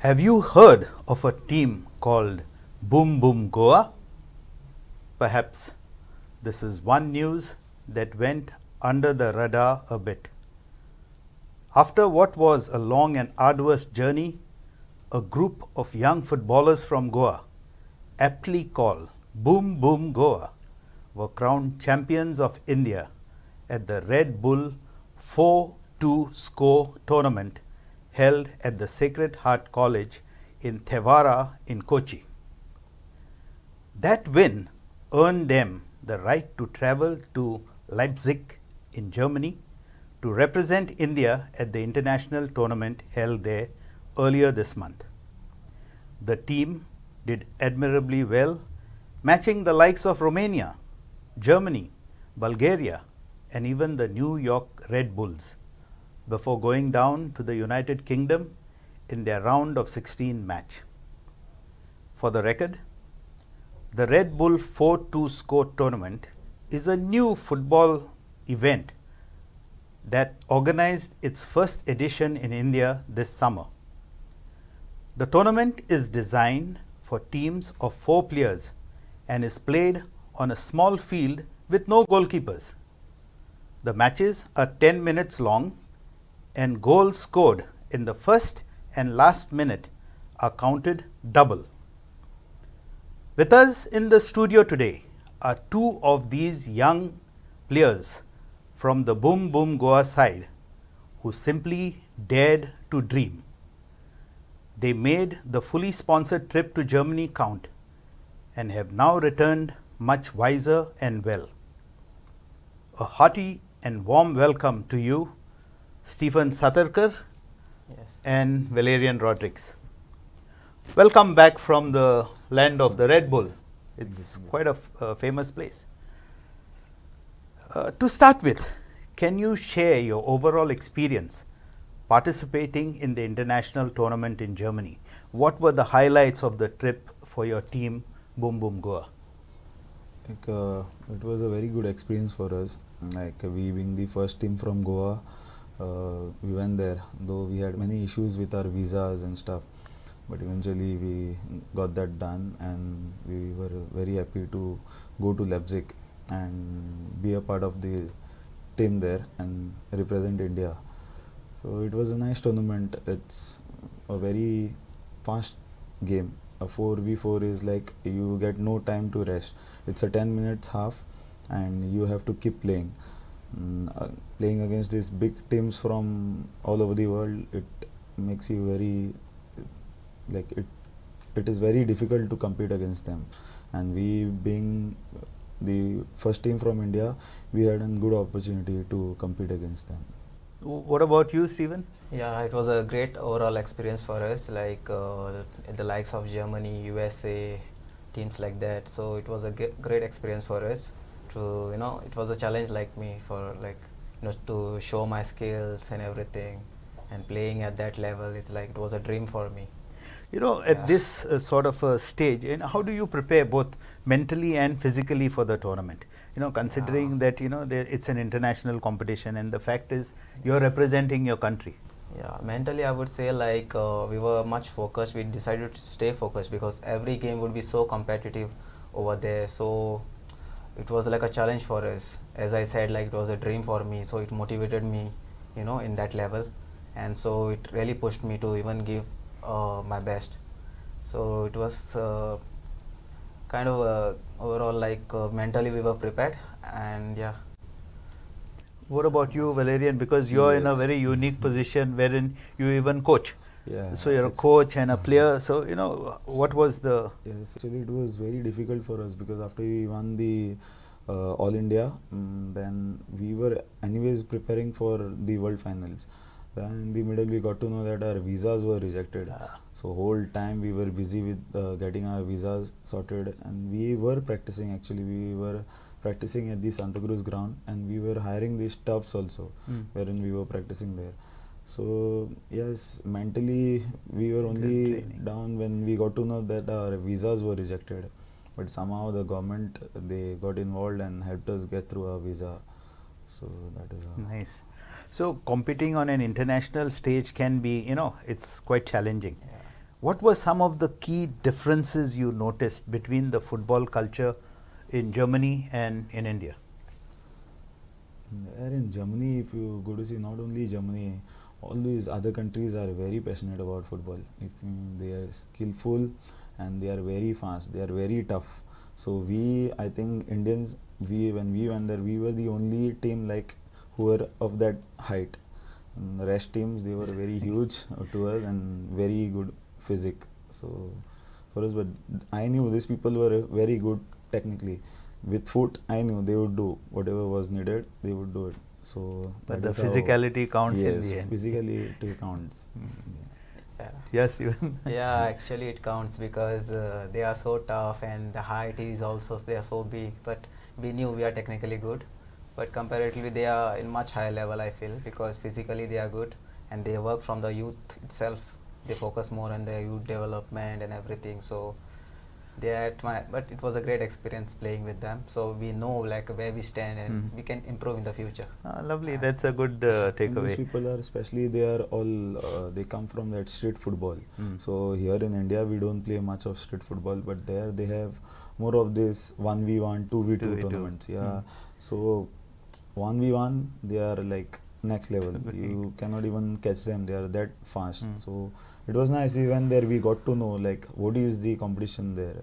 Have you heard of a team called Boom Boom Goa? Perhaps this is one news that went under the radar a bit. After what was a long and arduous journey, a group of young footballers from Goa, aptly called Boom Boom Goa, were crowned champions of India at the Red Bull 4-2 score tournament held at the Sacred Heart College in Thevara in Kochi. That win earned them the right to travel to Leipzig in Germany to represent India at the international tournament held there earlier this month. The team did admirably well, matching the likes of Romania, Germany, Bulgaria, and even the New York Red Bulls, before going down to the United Kingdom in their round of 16 match. For the record, the Red Bull 4-2 score tournament is a new football event that organized its first edition in India this summer. The tournament is designed for teams of 4 players and is played on a small field with no goalkeepers. The matches are 10 minutes long and goals scored in the first and last minute are counted double. With us in the studio today are 2 of these young players from the Boom Boom Goa side who simply dared to dream. They made the fully sponsored trip to Germany count and have now returned much wiser and well. A hearty and warm welcome to you, Stephen Satarkar and Valerian Rodrigues. Welcome back from the land of the Red Bull. It's quite a famous place. To start with, can you share your overall experience participating in the international tournament in Germany? What were the highlights of the trip for your team, Boom Boom Goa? It was a very good experience for us. We being the first team from Goa, we went there, though we had many issues with our visas and stuff. But eventually we got that done and we were very happy to go to Leipzig and be a part of the team there and represent India. So it was a nice tournament. It's a very fast game. A 4v4 is like you get no time to rest. It's a 10 minutes half and you have to keep playing. Playing against these big teams from all over the world, it makes you very it is very difficult to compete against them, and we being the first team from India, we had a good opportunity to compete against them. What about you, Stephen? Yeah, it was a great overall experience for us, the likes of Germany, USA, teams like that. So it was a great experience for us. It was a challenge to show my skills and everything, and playing at that level, it was a dream for me. At this sort of a stage, how do you prepare both mentally and physically for the tournament? Considering that it's an international competition, and the fact is you're representing your country. Yeah, mentally I would say we were much focused. We decided to stay focused because every game would be so competitive over there. So it was like a challenge for us. As I said, it was a dream for me. So it motivated me, in that level, and so it really pushed me to even give my best. So it was overall mentally we were prepared, and yeah. What about you, Valerian? Because you're in a very unique position wherein you even coach. Yeah. So you're a coach and a player. So what was the? Yes, actually it was very difficult for us because after we won the All India, then we were anyways preparing for the World Finals. Then in the middle we got to know that our visas were rejected. So whole time we were busy with getting our visas sorted, and we were practicing. Actually, we were practicing at the Santa Cruz ground, and we were hiring these stuffs also, wherein we were practicing there. So yes, mentally we were only down when we got to know that our visas were rejected. But somehow the government, they got involved and helped us get through our visa. So that is how. Nice. So competing on an international stage can be, it's quite challenging. Yeah. What were some of the key differences you noticed between the football culture in Germany and in India? There in Germany, if you go to see, not only Germany, all these other countries are very passionate about football. If they are skillful and they are very fast, they are very tough. So I think Indians, when we went there, we were the only team like who were of that height. And the rest teams, they were very huge to us and very good physique. So for us, but I knew these people were very good technically. With foot, I knew they would do whatever was needed. They would do it. So But that the is how, physicality counts in yes, the end. physically it counts. Yeah. Yes, even. Yeah, actually it counts because they are so tough and the height is also, they are so big, but we knew we are technically good, but comparatively they are in much higher level, I feel, because physically they are good and they work from the youth itself. They focus more on their youth development and everything, so they are but it was a great experience playing with them, so we know like where we stand and we can improve in the future. Lovely, that's a good And these takeaway. people are especially, they are all they come from that street football. Mm. So here in India we don't play much of street football, but there they have more of this 1v1, 2v2 2v2. tournaments. Yeah. So 1v1 they are like next level. You cannot even catch them. They are that fast. So it was nice. We went there. We got to know like what is the competition there.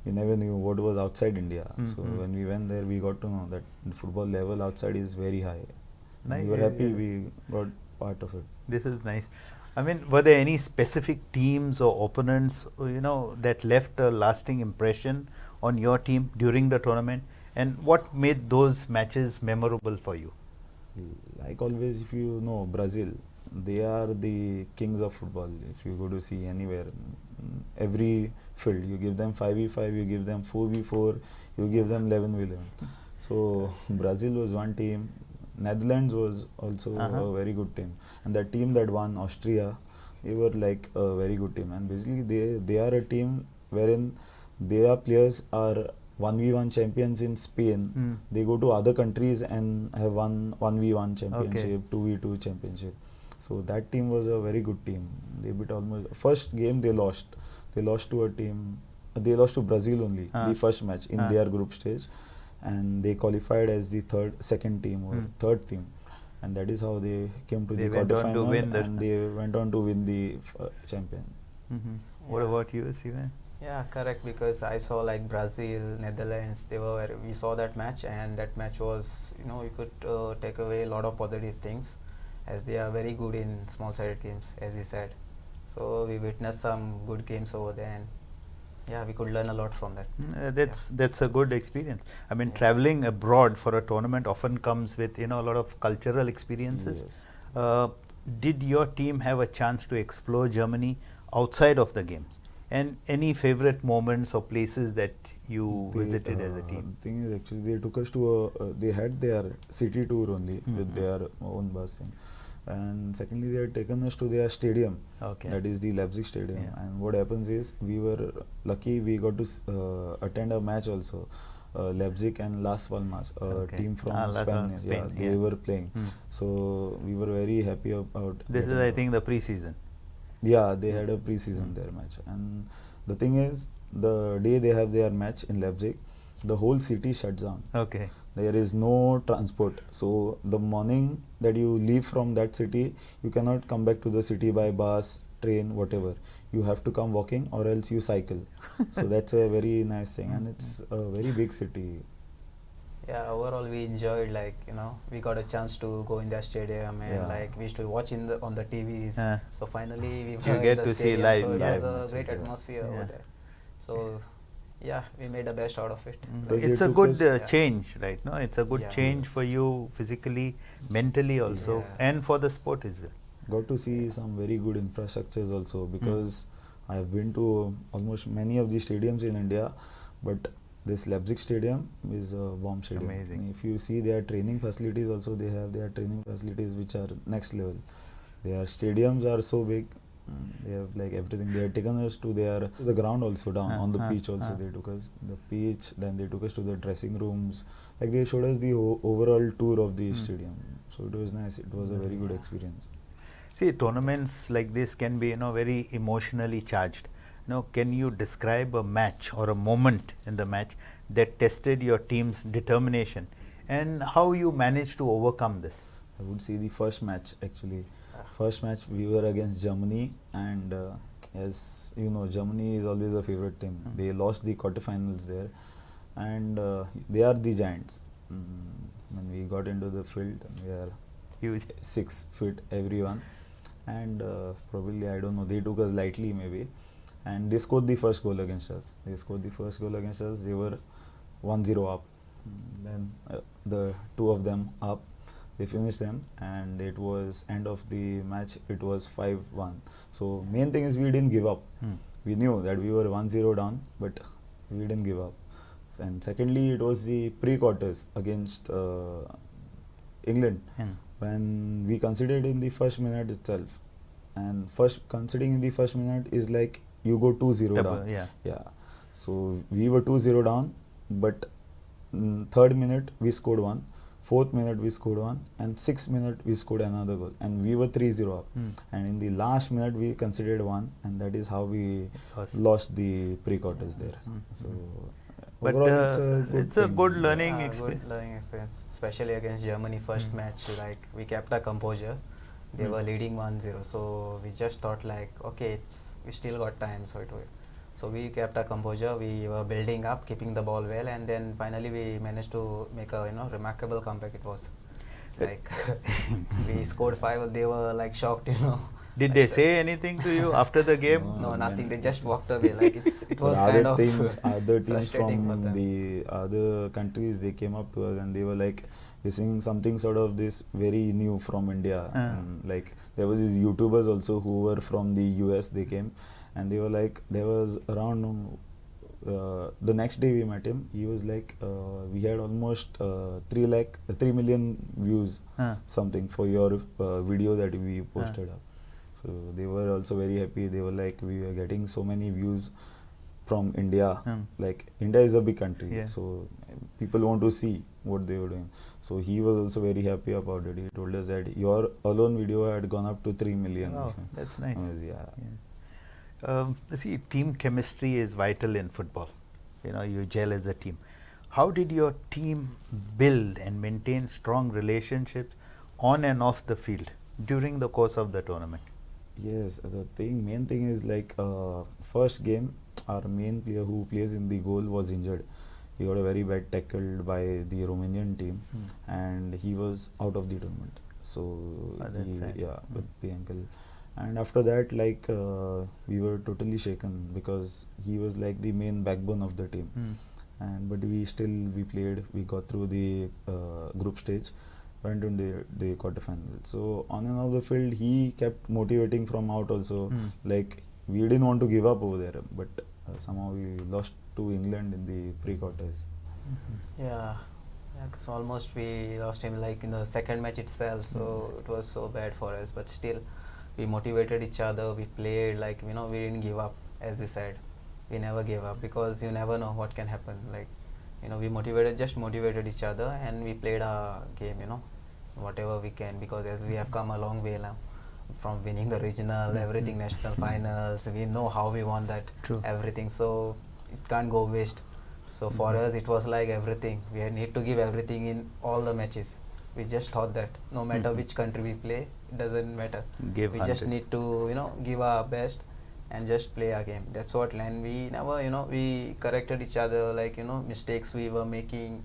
We never knew what was outside India. So when we went there, we got to know that the football level outside is very high. Nice. We were happy we got part of it. This is nice. I mean, were there any specific teams or opponents, that left a lasting impression on your team during the tournament? And what made those matches memorable for you? Like always, if you know Brazil, they are the kings of football. If you go to see anywhere, every field, you give them 5v5, you give them 4v4, you give them 11v11. So Brazil was one team. Netherlands was also a very good team, and that team that won Austria, they were like a very good team. And basically, they are a team wherein their players are 1v1 champions in Spain. They go to other countries and have won 1v1 championship, 2v2 championship. So that team was a very good team. They beat almost first game they lost. They lost to a team. They lost to Brazil only the first match in their group stage, and they qualified as the second team or third team, and that is how they came to the quarterfinal, and they went on to win the champion. What about you, Sivan? Yeah, correct, because I saw like Brazil, Netherlands, we saw that match, and that match was, you could take away a lot of positive things, as they are very good in small sided games, as he said. So we witnessed some good games over there, and yeah, we could learn a lot from that. That's a good experience. I mean, traveling abroad for a tournament often comes with a lot of cultural experiences. Yes. Did your team have a chance to explore Germany outside of the games? And any favorite moments or places that you visited as a team? The thing is, actually, they took us to they had their city tour only with their own bus thing. And secondly, they had taken us to their stadium, that is the Leipzig stadium. And what happens is, we were lucky, we got to attend a match also. Leipzig and Las Palmas, a team from Spain, they were playing. So we were very happy about this is, I think, the pre-season. Yeah, they had a pre-season their match. And the thing is, the day they have their match in Leipzig, the whole city shuts down. There is no transport. So the morning that you leave from that city, you cannot come back to the city by bus, train, whatever. You have to come walking or else you cycle. So that's a very nice thing, and it's a very big city. Yeah, overall we enjoyed, we got a chance to go in their stadium, and we used to watch on the TVs. So finally we were get in the to see stadium, live. so it was a great atmosphere over there. So yeah, we made the best out of it. It's a good change, right? No, it's a good change for you physically, mentally also, and for the sport as well. Got to see some very good infrastructures also, because I have been to almost many of the stadiums in India, but this Leipzig stadium is a bomb stadium. Amazing. If you see their training facilities also, they have their training facilities which are next level. Their stadiums are so big. They have like everything. They have taken us to the ground also, down on the pitch also. They took us the pitch, then they took us to the dressing rooms. Like they showed us the overall tour of the stadium. So it was nice. It was a very good experience. See, tournaments like this can be, very emotionally charged. Can you describe a match or a moment in the match that tested your team's determination and how you managed to overcome this? I would say the first match actually. First match we were against Germany, and as you know, Germany is always a favorite team. They lost the quarterfinals there, and they are the giants. When we got into the field, we are Huge. 6 feet everyone, and probably, I don't know, they took us lightly maybe, and they scored the first goal against us. They were 1-0 up. Then the two of them up, they finished them, and it was end of the match, it was 5-1. So main thing is we didn't give up. We knew that we were 1-0 down, but we didn't give up. And secondly, it was the pre-quarters against England, when we conceded in the first minute itself. And conceding in the first minute is like you go 2-0 down. Yeah. So we were 2-0 down, but third minute we scored one, fourth minute we scored one, and sixth minute we scored another goal, and we were 3-0 up. And in the last minute we conceded one, and that is how we lost the pre-quarters there. So but overall, it's a good learning experience. Good learning experience, especially against Germany first match. Like we kept our composure. They were leading 1-0, so we just thought like, okay, we still got time, so we kept our composure. We were building up, keeping the ball well, and then finally we managed to make a remarkable comeback. It was like we scored 5. They were like shocked, Did they say anything to you after the game? No, nothing. They just walked away. Like it was other kind of other teams frustrating for from them. the other countries, they came up to us and they were like, we're seeing something sort of this very new from India. Like there was these YouTubers also who were from the US. They came and they were like, there was around the next day we met him. He was like, we had almost 3 million views something for your video that we posted up. So they were also very happy. They were like, we are getting so many views from India. Like India is a big country, so people want to see what they were doing. So he was also very happy about it. He told us that your alone video had gone up to 3 million. Oh, that's nice. See, team chemistry is vital in football. You gel as a team. How did your team build and maintain strong relationships on and off the field during the course of the tournament? Yes, main thing is like first game, our main player who plays in the goal was injured. He got a very bad tackle by the Romanian team, and he was out of the tournament. So with the ankle. And after that, like we were totally shaken because he was like the main backbone of the team. But we played. We got through the group stage, went into the quarterfinal. So on and off the field, he kept motivating from out also. Like we didn't want to give up over there, but somehow we lost to England in the pre-quarters. Yeah, so almost we lost him like in the second match itself. So it was so bad for us, but still we motivated each other. We played like we didn't give up, as he said. We never gave up because you never know what can happen. Like we motivated each other, and we played our game, whatever we can, because as we have come a long way now from winning the regional, everything, national finals, we know how we won that. True. Everything, so it can't go waste. So for us it was like everything, we need to give everything in all the matches. We just thought that no matter which country we play, it doesn't matter, we just need to give our best and just play our game. That's what. And we never we corrected each other, like mistakes we were making,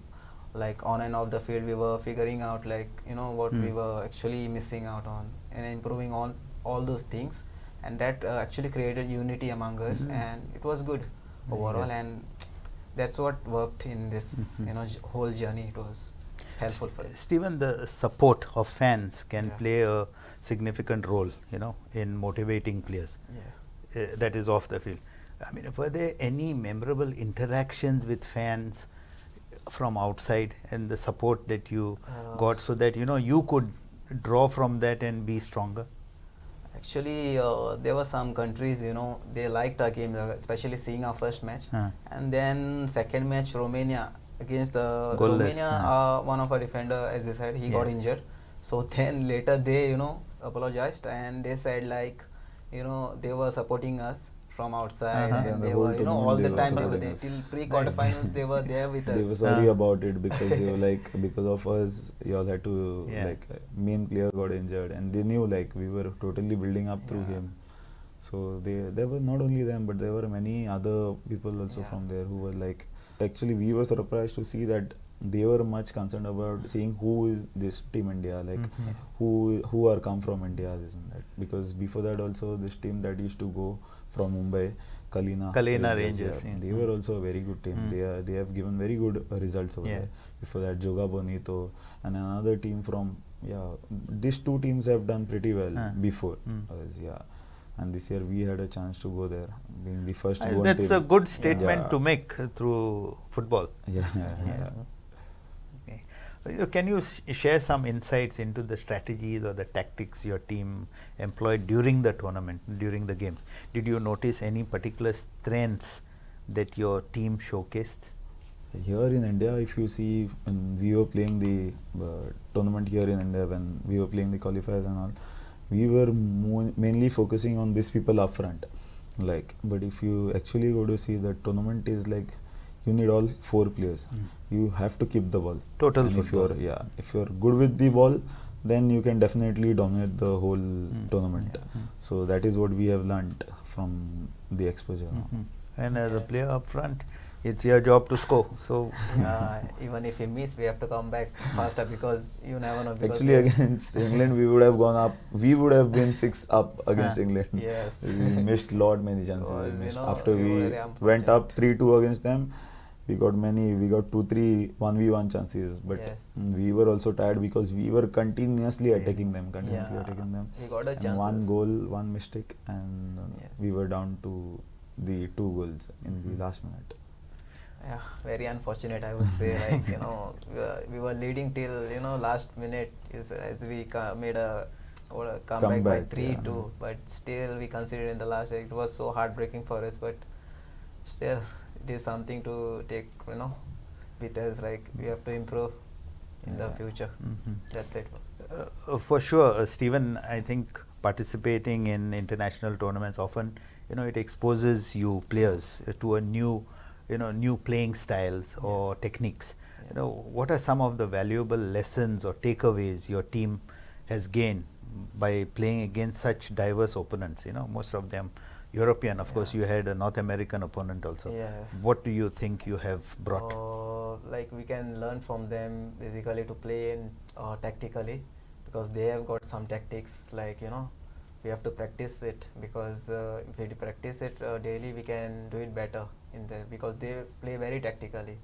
like on and off the field we were figuring out like what we were actually missing out on, and improving on all those things, and that actually created unity among us, and it was good overall. And that's what worked in this whole journey. It was helpful for us. Stephen, the support of fans can play a significant role in motivating players. That is off the field. I mean, were there any memorable interactions with fans from outside, and the support that you got, so that you could draw from that and be stronger? Actually, there were some countries, they liked our game, especially seeing our first match. And then second match, Romania, against the Goalless, Romania, one of our defender, as I said, he got injured. So then later they, apologized, and they said like, they were supporting us from outside, Uh-huh. Yeah, and the they whole were, tournament all they the were time they were supporting there us. till pre-quarterfinals. They were there with They us. were sorry Ah. about it because they were like, because of us, you all had to, Yeah. like, main player got injured, and they knew like we were totally building up through Yeah. him. So there were not only them, but there were many other people also Yeah. from there who were like, actually we were surprised to see that they were much concerned about seeing who is this team India, like Mhm. who are come from India, this and that. Because before that also this team that used to go from Mumbai, Kalina Rangers, yeah, yeah. they were also a very good team. Mm. They have given very good results over Yeah. there. Before that, Joga Bonito and another team from, yeah, these two teams have done pretty well before us, yeah. And this year we had a chance to go there, being the first Goan That's team. a good statement Yeah. to make through football. Yeah, Yes. Okay. Can you share some insights into the strategies or the tactics your team employed during the tournament, during the games? Did you notice any particular strengths that your team showcased? Here in India, if you see, when we were playing the tournament here in India, when we were playing the qualifiers and all, we were mainly focusing on these people up front. Like, but if you actually go to see, the tournament is like, you need all four players. You have to keep the ball. Total And football. if you're good with the ball, then you can definitely dominate the whole tournament. So that is what we have learnt from the exposure. And as a player up front, it's your job to score. So Even if we miss, we have to come back faster, because you never know. Because Actually, against England, we would have gone up. We would have been 6 up against England. Yes. We missed many chances. Because, We missed. you know, After we were we very went up unfortunate. 3-2 against them, we got 2-3 1v1 chances. But Yes. we were also tired because we were continuously attacking them, We got a And one chances. goal, one mistake, and Yes. we were down to the 2 goals in the last minute. Yeah, very unfortunate, I would say. Like, we were leading till, last minute, as we made a comeback by Comeback, 3-2, but still we considered in the last. It was so heartbreaking for us, but still it is something to take, with us. Like, we have to improve in the future. That's it. for sure, Stephen, I think participating in international tournaments often, it exposes you players to a new, new playing styles or techniques. What are some of the valuable lessons or takeaways your team has gained by playing against such diverse opponents? Most of them European. Of course, you had a North American opponent also. Yes. What do you think you have brought? Like, we can learn from them basically to play in tactically, because they have got some tactics. Like, we have to practice it, because if we practice it daily, we can do it better in there, because they play very tactically.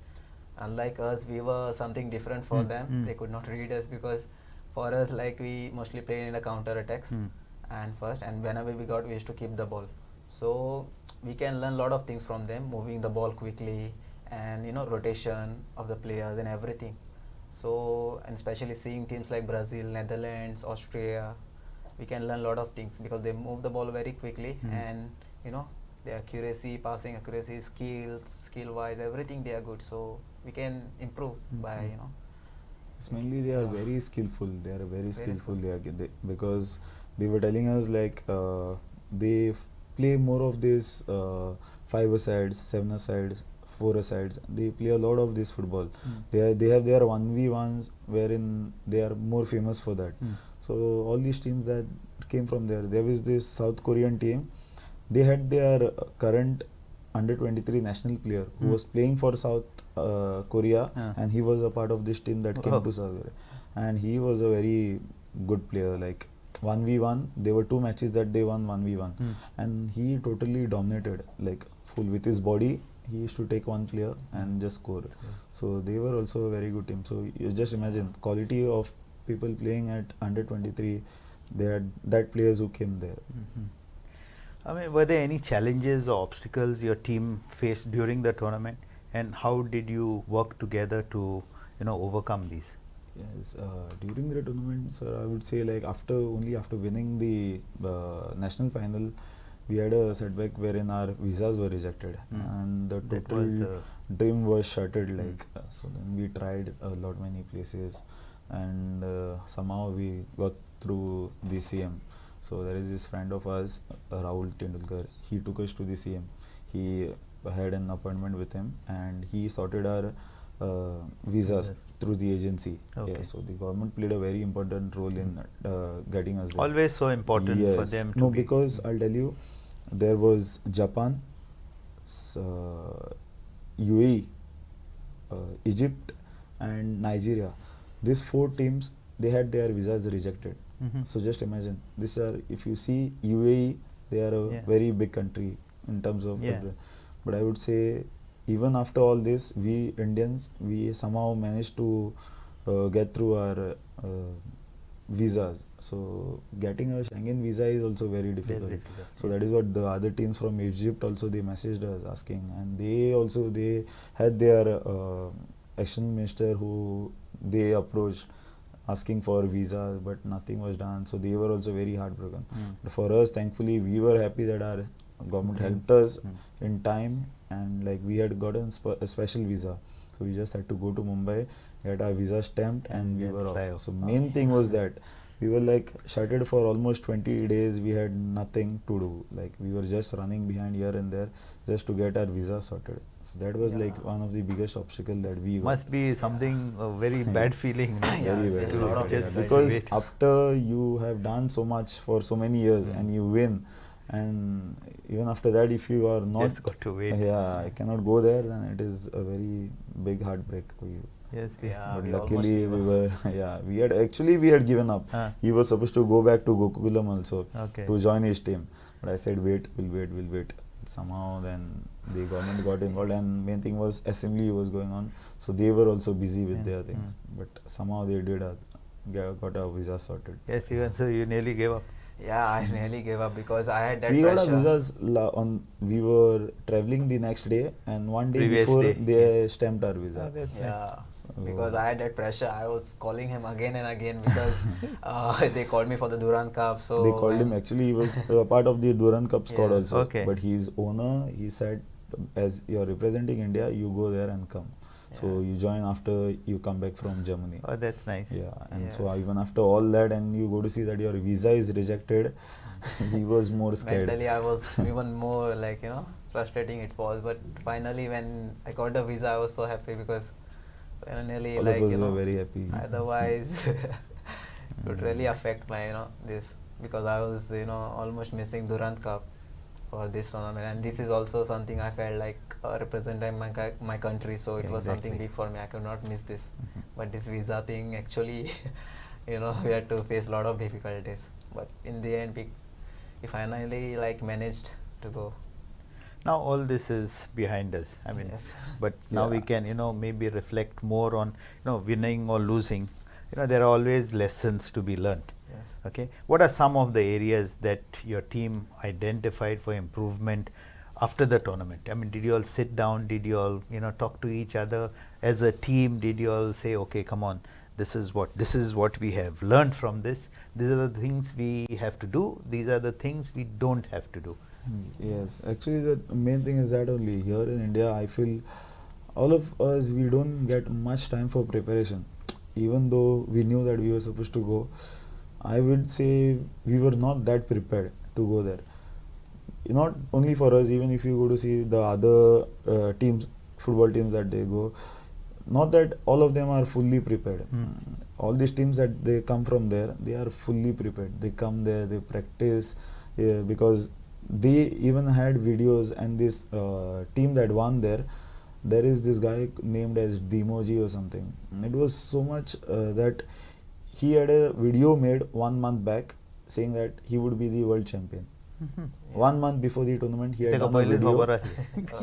Unlike us, we were something different for them. They could not read us, because for us, like, we mostly play in the counter attacks and whenever we used to keep the ball. So we can learn a lot of things from them, moving the ball quickly, and rotation of the players and everything. So, and especially seeing teams like Brazil, Netherlands, Austria, we can learn a lot of things, because they move the ball very quickly, and their accuracy, passing accuracy, skill wise, everything they are good. So we can improve by It's mainly they are very skillful. They are very skillful. Because they were telling us like they play more of this 5-a-sides, 7-a-sides, 4-a-sides. They play a lot of this football. They have their 1v1s wherein they are more famous for that. So all these teams that came from there. There was this South Korean team. They had their current under-23 national player who was playing for South Korea, and he was a part of this team that came to South Korea, and he was a very good player. Like 1v1, there were 2 matches that they won 1v1, and he totally dominated, like full with his body. He used to take one player and just score. So they were also a very good team. So you just imagine quality of people playing at under-23. They had that players who came there. I mean, were there any challenges or obstacles your team faced during the tournament, and how did you work together to, overcome these? Yes, during the tournament, sir, I would say like after winning the national final, we had a setback wherein our visas were rejected, and the That total was, dream was shattered. Like so, then we tried many places, and somehow we got through the CM. So there is this friend of ours, Rahul Tendulkar. He took us to the CM. He had an appointment with him, and he sorted our visas through the agency. Okay. Yeah, so the government played a very important role in getting us there. Always so important for Yes. them to No, be. because I'll tell you, there was Japan, UAE, Egypt, and Nigeria. These 4 teams, they had their visas rejected. Mhm. So just imagine, these are, if you see UAE, they are a Yeah. very big country in terms of, Yeah. but I would say, even after all this, we Indians, we somehow managed to get through our visas. So getting a Schengen visa is also very difficult. difficult, So yeah. that is what the other teams from Egypt also, they messaged us asking, and they also, they had their action minister who they approached asking for visas, but nothing was done. So they were also very heartbroken. But for us, thankfully, we were happy that our government helped us in time, and like we had gotten a special visa. So we just had to go to Mumbai, get our visa stamped, and we then were fly off. off. So main thing was that we were like shuttered for almost 20 days. We had nothing to do. Like we were just running behind here and there just to get our visa sorted. So that was like one of the biggest obstacle that we got. Must be something very bad feeling. Very Yeah, bad. a lot of Yeah, difficulty. because wait. after you have done so much for so many years and you win, and even after that, if you are not, Just got to wait. yeah, I cannot go there, then it is a very big heartbreak for you. Yes, Yeah, But we almost luckily gave we up. were, yeah, we had given up. He was supposed to go back to Gokulam also Okay. to join his team, but I said we'll wait. Somehow then the government got involved, and main thing was assembly was going on, so they were also busy with their things. But somehow they did got a visa sorted. Yes, even so you nearly gave up. Yeah, I nearly gave up because I had that We got our pressure. visas we were traveling the next day, and one day Previous before day, they stamped our visa. Oh, that's nice. Yeah, So- because I had that pressure. I was calling him again and again because they called me for the Duran Cup. So They called him, when- actually he was a part of the Duran Cup squad Yeah. also. Okay. But his owner, he said, as you are representing India, you go there and come. So Yeah. you join after you come back from Germany. Oh, that's nice. Yeah, and so Yes. even after all that, and you go to see that your visa is rejected, he was more scared. mentally I was even more like frustrating it was. But finally when I got the visa, I was so happy because finally All like of us were very happy. otherwise it would really affect my this, because I was almost missing Durand Cup for this tournament, and this is also something I felt like representing my country, so it Yeah, was something exactly. big for me. I could not miss this. But this visa thing actually we had to face a lot of difficulties, but in the end we finally like managed to go. Now all this is behind us. I mean, Yes. but now we Yeah. can maybe reflect more on winning or losing. There are always lessons to be learnt. Yes. Okay, what are some of the areas that your team identified for improvement after the tournament? I mean, did you all sit down? Did you all talk to each other as a team? Did you all say, okay, come on, this is what we have learned from this. These are the things we have to do. These are the things we don't have to do. Yes, actually the main thing is that only here in India, I feel all of us, we don't get much time for preparation. Even though we knew that we were supposed to go, I would say we were not that prepared to go there. Not only for us, even if you go to see the other teams, football teams that they go, not that all of them are fully prepared. All these teams that they come from there, they are fully prepared. They come there, they practice, because they even had videos, and this team that won there is this guy named as Dimoji or something. It was so much that he had a video made 1 month back saying that he would be the world champion. 1 month before the tournament, he had done a video.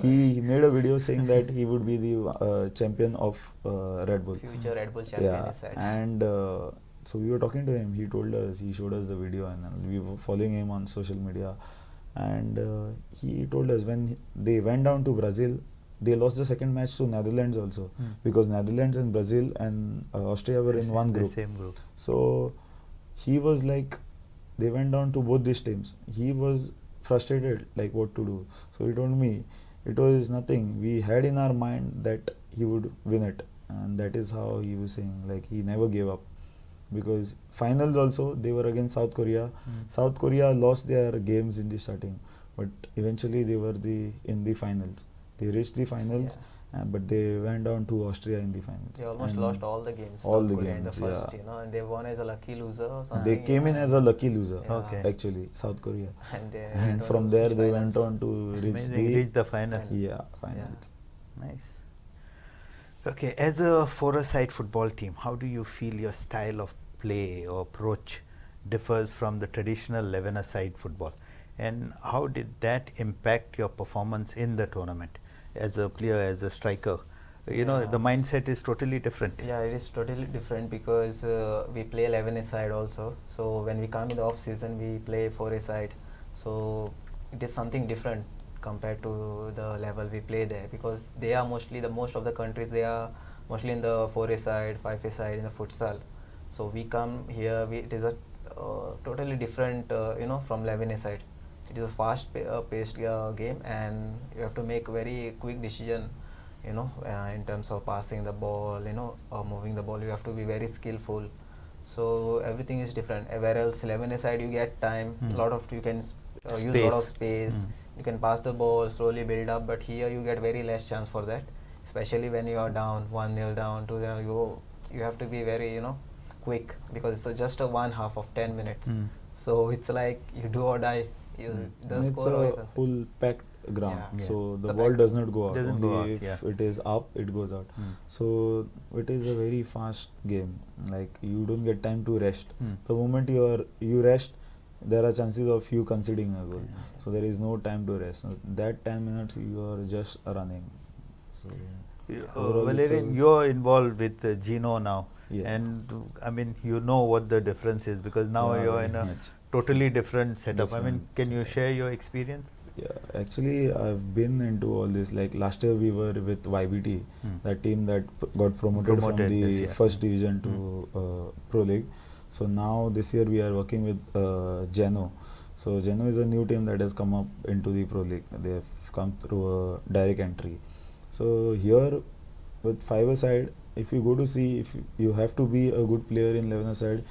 He made a video saying that he would be the champion of Red Bull. Future Red Bull champion, Yeah, is said. and so we were talking to him. He told us, he showed us the video, and we were following him on social media. And he told us when they went down to Brazil, they lost the second match to Netherlands also, because Netherlands and Brazil and Austria were in one group. Same group. So he was like, they went down to both these teams. He was frustrated, like what to do. So he told me, it was nothing. We had in our mind that he would win it, and that is how he was saying, like he never gave up. because finals also they were against South Korea. South Korea lost their games in the starting, but eventually they were in the finals. They reached the finals, but they went down to Austria in the finals. They almost And lost all the games. all South the Korea in the games, first, yeah. and they won as a lucky loser or something. They came in as a lucky loser, Yeah. Okay. actually, South Korea. And they And went on from to there reach they finals. went on to reach Reach the final. finals. Nice. Okay, as a four-a-side football team, how do you feel your style of play or approach differs from the traditional 11-a-side football? And how did that impact your performance in the tournament as a player, as a striker? You know, the mindset is totally different. Yeah, it is totally different because we play 11-a-side also. So when we come in the off season, we play 4-a-side. So it is something different compared to the level we play there, because they are mostly most of the countries, they are mostly in the 4-a-side, 5-a-side in the futsal. So we come here, it is a totally different, from 11-a-side. It is a fast paced game, and you have to make very quick decision, in terms of passing the ball, or moving the ball. You have to be very skillful. So everything is different. Whereas 11-a-side, you get time, you can use a lot of space. You can pass the ball, slowly build up. But here you get very less chance for that, especially when you are down 1-0 down, 2-0. You have to be very quick, because it's just a one half of 10 minutes. So it's like you do or die. The And it's score a full packed ground, Yeah. so It's the a ball packed- does not go out. Doesn't Only go out, if it is up, it goes out. So it is a very fast game. Like, you don't get time to rest. The moment you rest, there are chances of you conceding a goal. So there is no time to rest. So that 10 minutes you are just running. So overall it's Valerian, you're involved with Gino now, Yeah. and I mean, you know what the difference is, because now Yeah, you're very in a much. totally different setup. I mean, Different can you setup. share your experience? Yeah, actually I've been into all this. Like, last year we were with YBT, that team that got promoted from Promoted this the year. first division to Pro League. So now this year we are working with Geno. So Geno is a new team that has come up into the Pro League. They have come through a direct entry. So here with 5-a-side, if you go to see, if you have to be a good player in 11-a-side,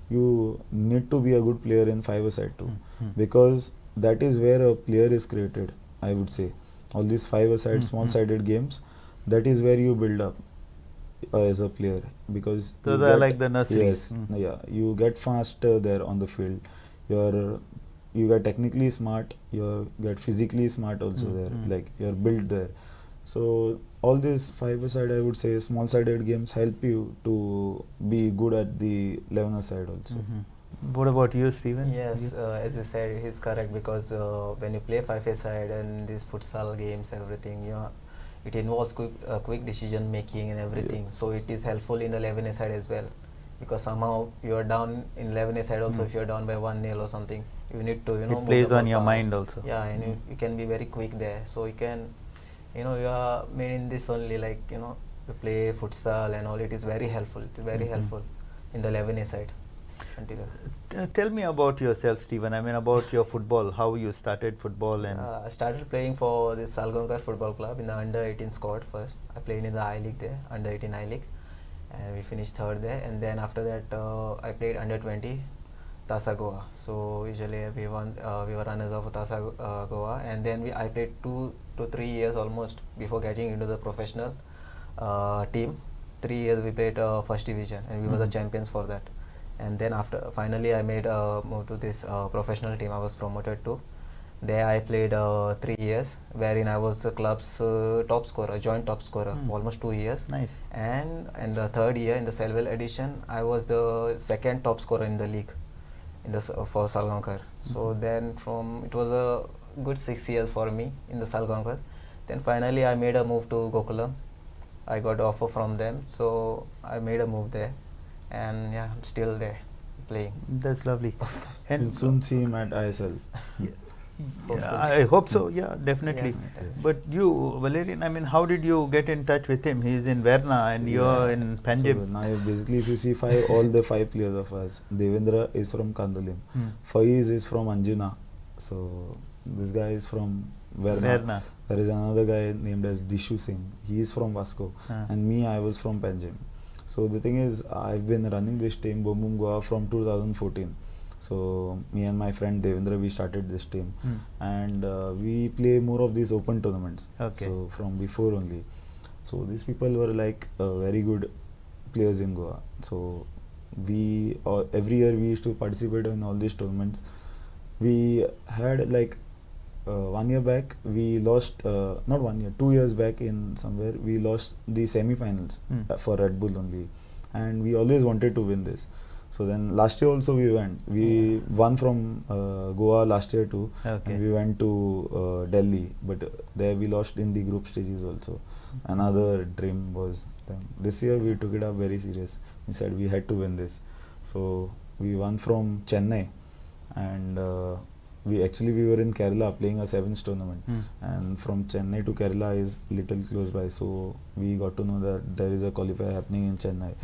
you need to be a good player in 5-a-side too, because that is where a player is created, I would say. All these 5-a-side, small-sided games, that is where you build up as a player, because So you they're get- like the nursery. Yes, yeah, you get faster there on the field. You get technically smart. You get physically smart also there. Like, you're built there. So all these 5-a-side, I would say, small-sided games help you to be good at the 11-a-side also. What about you, Steven? Yes, You? as you said, he's correct, because when you play 5-a-side and these futsal games, everything, it involves quick decision making and everything. So it is helpful in the 11-a-side as well, because somehow you are down in 11-a-side also. If you are down by 1-0 or something, you need to move It the plays ball on your fast. mind also. Yeah, and you can be very quick there. So you can, you are made in this only, like, you play futsal and all. It is very helpful. It is very helpful in the 11-a-side. Continue. Tell me about yourself, Steven. I mean, about your football, how you started football. And I started playing for the Satarkar football club in the under-18 squad first. I played in the I-League there, under-18 I-League, and we finished third there. And then after that, I played under-20 Tasa Goa. So usually we were runners of Tasa Goa, and then I played 2 to 3 years almost before getting into the professional team. 3 years we played first division, and we were the champions for that. And then finally I made a move to this professional team. I was promoted to. There I played 3 years, wherein I was the club's top scorer, joint top scorer for almost 2 years. Nice. And in the third year, in the Selwell edition, I was the second top scorer in the league for Satarkar. So then it was a good 6 years for me in the Satarkar. Then finally I made a move to Gokulam. I got an offer from them, so I made a move there. And yeah, I'm still there playing. That's lovely. And We'll soon see him at ISL. yeah, I hope so. Yeah, definitely. Yes. But you, Valerian, I mean, how did you get in touch with him? He's in Verna and you're in Panjim. So now basically, if you see all the 5 players of us, Devendra is from Kandalim, Faiz is from Anjuna, so this guy is from Verna. There is another guy named as Dishu Singh. He is from Vasco, and me, I was from Panjim. So the thing is, I've been running this team Boom Boom Goa from 2014. So me and my friend Devendra, we started this team, and we play more of these open tournaments. Okay. So from before only. So these people were like very good players in Goa. So we every year we used to participate in all these tournaments. We had like 1 year back we lost, not 1 year, 2 years back in somewhere we lost the semi-finals for Red Bull only, and we always wanted to win this. So then last year also we went. We won from Goa last year too, Okay. and we went to Delhi, but there we lost in the group stages also. Another dream was then. This year we took it up very serious. We said we had to win this. So we won from Chennai, and we were in Kerala playing a sevens tournament, and from Chennai to Kerala is little close by. So we got to know that there is a qualifier happening in Chennai.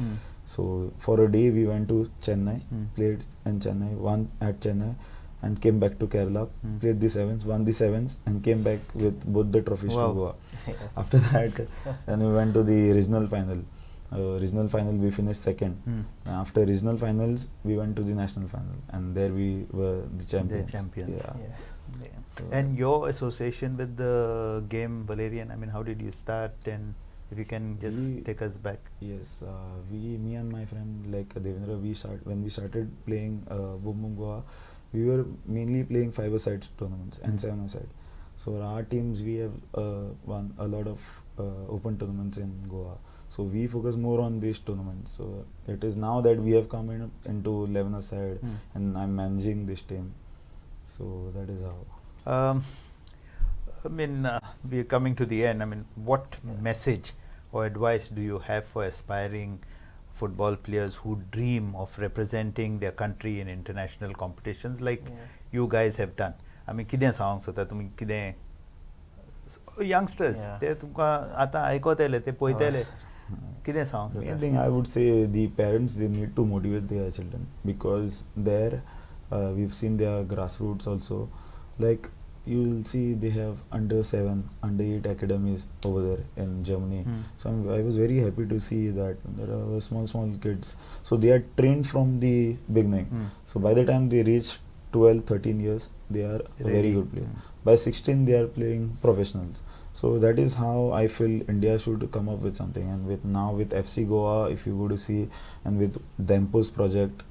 So for a day we went to Chennai, played in Chennai, won at Chennai, and came back to Kerala, played the sevens, won the sevens, and came back with both the trophies to Goa. Yes. After that, then we went to the regional final. Regional final we finished second. After regional finals we went to the national final, and there we were the champions. Yeah. Yes. So And your association with the game, Valerian, I mean, how did you start, and if you can just take us back? Yes, me and my friend like Devendra, when we started playing Boom Boom Goa, we were mainly playing 5-a-side tournaments and 7-a-side. So our teams, we have won a lot of open tournaments in Goa. So we focus more on these tournaments. So it is now that we have come into 11-a-side, and I'm managing this team. So that is how. I mean, we are coming to the end. I mean, what message or advice do you have for aspiring football players who dream of representing their country in international competitions like you guys have done? I mean, कितें सांगूंक सोदता तुमी, कितें youngsters ते तुमकां आतां आयकोतेले ते पळयतेले, कितें सांगूंक Main सोदता? thing I would say, the parents, they need to motivate their children, because there we've seen their grassroots also. Like you will see they have under 7, under 8 academies over there in Germany. So I was very happy to see that there are small kids. So they are trained from the beginning. So by the time they reach 12, 13 years, they are a very good player. By 16, they are playing professionals. So that is how I feel India should come up with something. And with FC Goa, if you go to see, and with Dempo's project,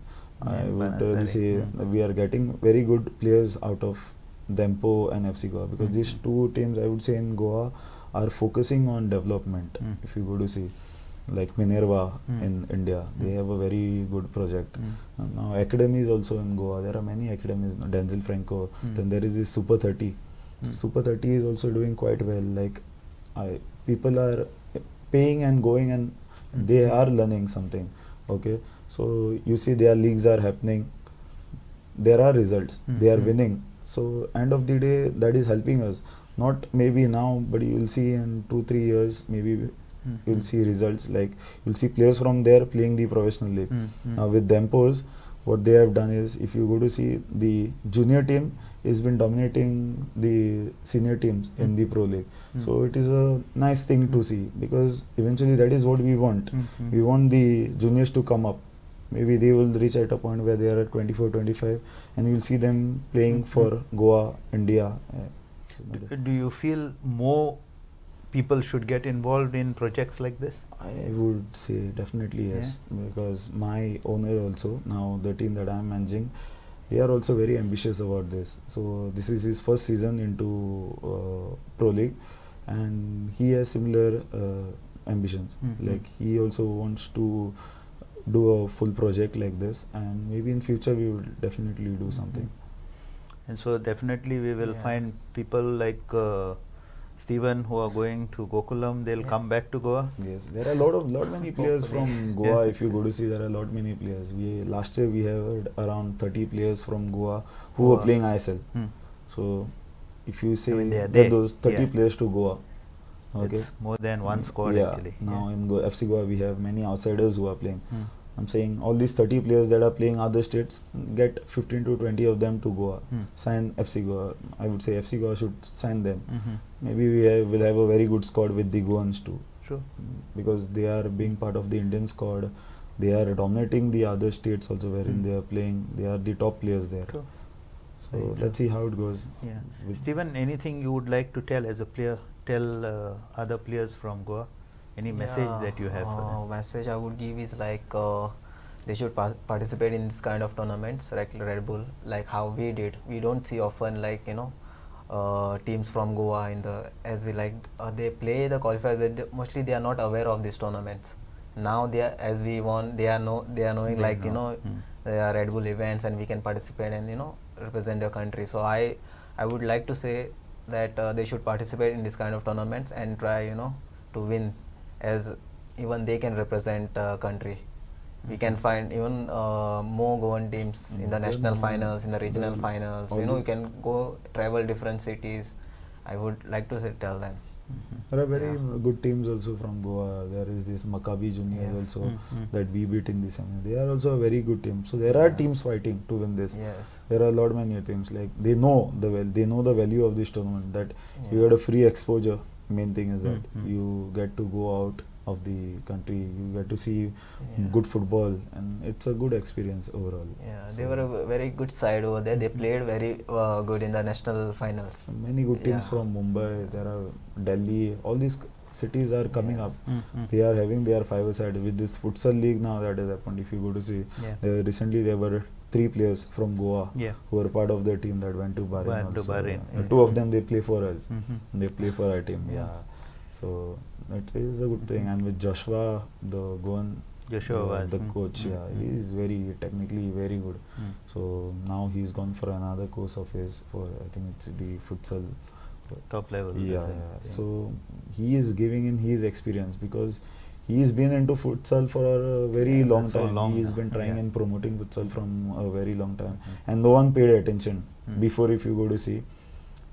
I would really say we are getting very good players out of Dempo and FC Goa, because these two teams, I would say, in Goa are focusing on development. If you go to see, like Minerva in India, they have a very good project. Now academies also in Goa, there are many academies. Denzel Franco, then there is this Super 30. So Super 30 is also doing quite well. Like people are paying and going, and they are learning something. Okay, so you see their leagues are happening, there are results, they are winning. So end of the day, that is helping us. Not maybe now, but you will see in 2-3 years, maybe you will see results. Like you will see players from there playing the professional league. Now with Dempos, what they have done is, if you go to see, the junior team has been dominating the senior teams in the pro league. So it is a nice thing to see, because eventually that is what we want. We want the juniors to come up. Maybe they will reach at a point where they are at 24, 25, and you will see them playing for Goa, India. So Do you feel more people should get involved in projects like this? I would say definitely yes, because my owner also, now the team that I am managing, they are also very ambitious about this. So this is his first season into Pro League, and he has similar ambitions. Like he also wants to do a full project like this, and maybe in future we will definitely do something. And so definitely we will find people like Stephen who are going to Gokulam, they'll come back to Goa. Yes, there are lot many players from Goa. If you go to see, there are many players. Last year we had around 30 players from Goa who were playing ISL. So if you say that those 30 players to Goa, okay, it's more than one squad actually. Now in FC Goa we have many outsiders who are playing. I'm saying all these 30 players that are playing other states, get 15 to 20 of them to Goa, sign FC Goa. I would say FC Goa should sign them. Maybe we will have a very good squad with the Goans too. True. because they are being part of the Indian squad. They are dominating the other states also wherein they are playing. They are the top players there. True. So Very true. let's see how it goes. Yeah. with- Stephen, anything you would like to tell as a player? Tell other players from Goa. Any message that you have for them? Message I would give is like they should participate in this kind of tournaments like Red Bull, like how we did. We don't see often like teams from Goa in the as we like they play the qualifiers, but mostly they are not aware of these tournaments. Now they are, as we won, they are knowing They like know. there are Red Bull events and we can participate and represent your country. So I would like to say that they should participate in this kind of tournaments and try to win, as even they can represent country. We can find even more Goan teams in the national finals, in the regional finals. We can go travel different cities. I would like to tell them. There are very good teams also from Goa. There is this Maccabi Juniors also that we beat in the semi. They are also a very good team. So there are teams fighting to win this. Yes. There are a lot many teams like they know the value of this tournament, that you get a free exposure. Main thing is that you get to go out of the country, you get to see good football, and it's a good experience overall. Yeah, So they were a very good side over there. They played very good in the national finals. many good teams Yeah. from Mumbai, there are Delhi, all these cities are coming up. Mm-hmm. They are having their five-a-side with this futsal league now that has happened. If you go to see, recently there were 3 players from Goa who were part of the team that went to Bahrain. Went to also. Bahrain, yeah. 2 of them they play for us. Mm-hmm. They play for our team. Yeah. So it is a good thing. And with Joshua, the Goan, Joshua was the coach, he is very technically very good. So now he's gone for another course of his for, I think it's the futsal top level. yeah. So he is giving in his experience, because he's been into futsal for a very long so time. long He's now. been trying Yeah. and promoting futsal from a very long time, and no one paid attention before. If you go to see,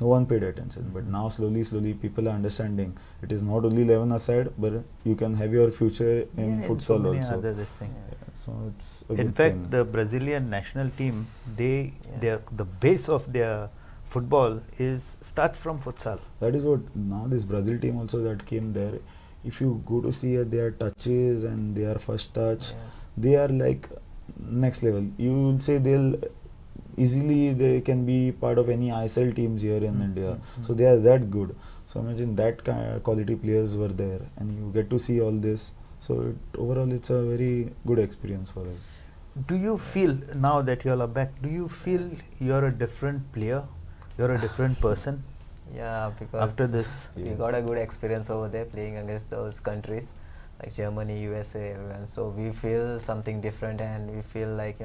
no one paid attention, but now slowly people are understanding it is not only 11 aside, but you can have your future in so futsal many also. other this thing. So it's a In good fact, thing. the Brazilian national team, the base of their football starts from futsal. That is what now this Brazil team also that came there. If you go to see their touches and their first touch, they are like next level. You will say they can be part of any ISL teams here in India. So they are that good. So imagine that kind of quality players were there, and you get to see all this. So overall, it's a very good experience for us. Do you feel, now that you all are back, do you feel you're a different player? You're a different person Yeah, because after this? we got a good experience over there playing against those countries like Germany, USA, everyone. So we feel something different, and we feel like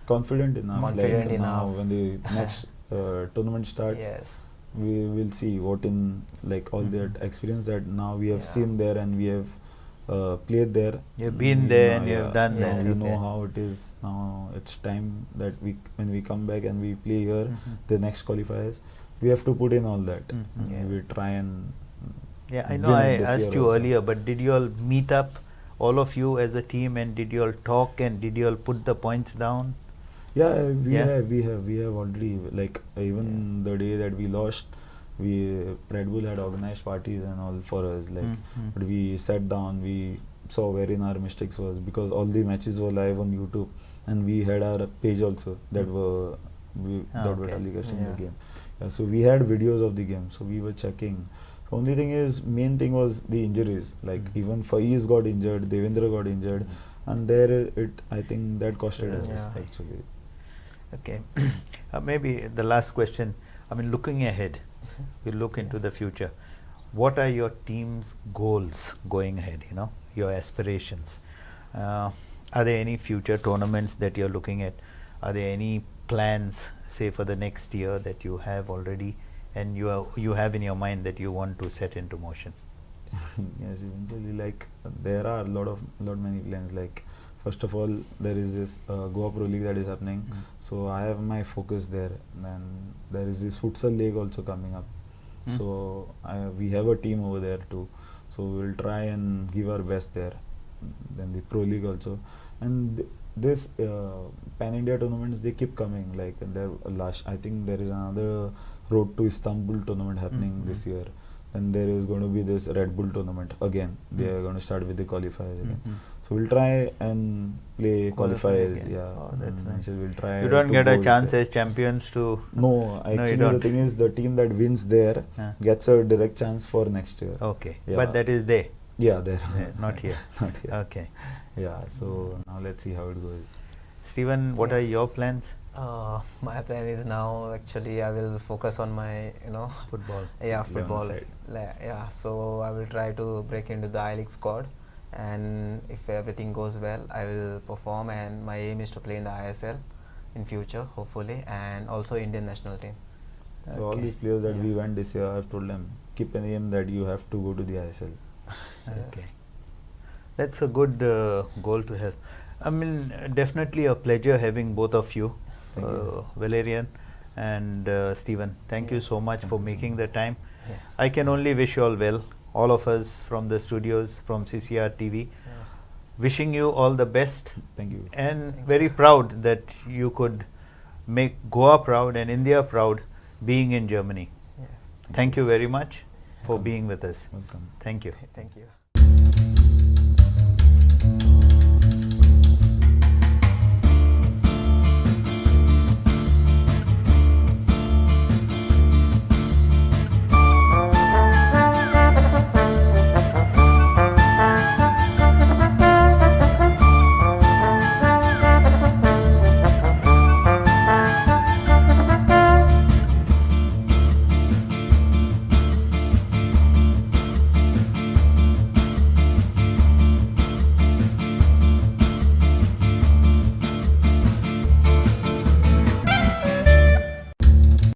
Confident enough. Confident like now enough. when the next tournament starts, yes, we will see what in like all that experience that now we have seen there, and we have played there. You've been We there know, and you've done now that. we okay. know how it is. Now it's time that when we come back and we play here, the next qualifiers, we have to put in all that. And we try and Yeah, I know win I it this asked year you also. earlier, but did you all meet up, all of you as a team, and did you all talk, and did you all put the points down? Yeah, we Yeah. have already, like even the day that we lost, Red Bull had organized parties and all for us, like but we sat down, we saw wherein our mistakes was, because all the matches were live on YouTube, and we had our page also that were telecasting the game. Yeah, so we had videos of the game, so we were checking. Only thing is, main thing was the injuries. Like even Faiz got injured, Devendra got injured, and there I think that costed us actually. Okay. Maybe the last question. I mean, looking ahead, we look into the future. What are your team's goals going ahead? Your aspirations. Are there any future tournaments that you're looking at? Are there any plans, say, for the next year that you have already, and you have in your mind that you want to set into motion? Yes, eventually, like there are many plans. Like first of all, there is this Goa Pro League that is happening. So I have my focus there. And there is this futsal league also coming up. So we have a team over there too. So we'll try and give our best there. Then the Pro League also, and this Pan India tournaments, they keep coming. Like I think there is another Road to Istanbul tournament happening this year. then there is going to be this Red Bull tournament again. They are going to start with the qualifiers again. So we'll try and play Qualify qualifiers. again. Yeah, Oh, that's nice. so we'll try. You don't to get a go chance this as champions to. No, actually don't. the thing is the team that wins there gets a direct chance for next year. Okay, Yeah. but that is there. Yeah, there. Not here. Not here. Okay. Yeah, so now let's see how it goes. Stephen, what are your plans? My plan is now actually I will focus on my Football. yeah, football. side. Yeah, so I will try to break into the I-League squad, and if everything goes well, I will perform, and my aim is to play in the ISL in future, hopefully, and also Indian national team. So all Okay. these players that we went this year, I've told them, keep an aim that you have to go to the ISL. Okay. That's a good goal to have. I mean, definitely a pleasure having both of you, Thank you. Valerian and Stephen. Thank you so much Thank for you so making much. the time. Yeah. I can only wish you all well, all of us from the studios, from CCR TV. Yes. Wishing you all the best, Thank you. and very proud that you could make Goa proud and India proud being in Germany. Yeah. Thank you very much for Welcome. being with us. Welcome. Thank you. Thank you.